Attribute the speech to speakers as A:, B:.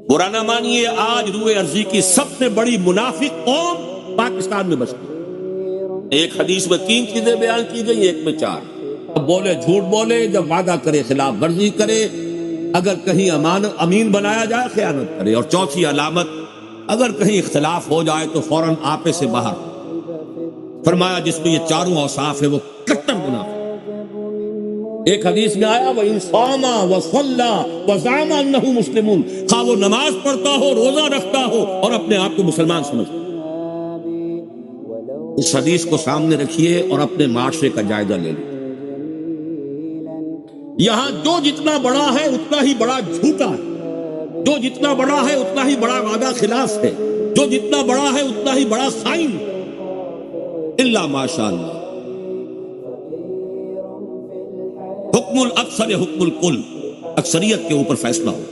A: برا نہ مانیے، آج روئے ارضی کی سب سے بڑی منافق قوم پاکستان میں بستی ہے۔ ایک حدیث میں 3 چیزیں بیان کی گئی، ایک میں 4۔ جب بولے جھوٹ بولے، جب وعدہ کرے خلاف ورزی کرے، اگر کہیں امین بنایا جائے خیانت کرے، اور چوتھی علامت اگر کہیں اختلاف ہو جائے تو فوراً آپے سے باہر۔ فرمایا جس میں یہ چاروں اوصاف ہے وہ کٹر منافق۔ ایک حدیث میں آیا وَإِنْ صَامَ وَصَلَّى وَزَعَمَ أَنَّهُ مُسْلِمٌ، خواہ وہ نماز پڑھتا ہو، روزہ رکھتا ہو اور اپنے آپ کو مسلمان سمجھتا ہو۔ اس حدیث کو سامنے رکھیے اور اپنے معاشرے کا جائزہ لے لیں۔ یہاں جو جتنا بڑا ہے اتنا ہی بڑا جھوٹا ہے، جو جتنا بڑا ہے اتنا ہی بڑا وعدہ خلاف ہے، جو جتنا بڑا ہے اتنا ہی بڑا خائن ہے، الا ماشاء اللہ۔ حکم الاکثر حکم الکل، اکثریت کے اوپر فیصلہ ہو۔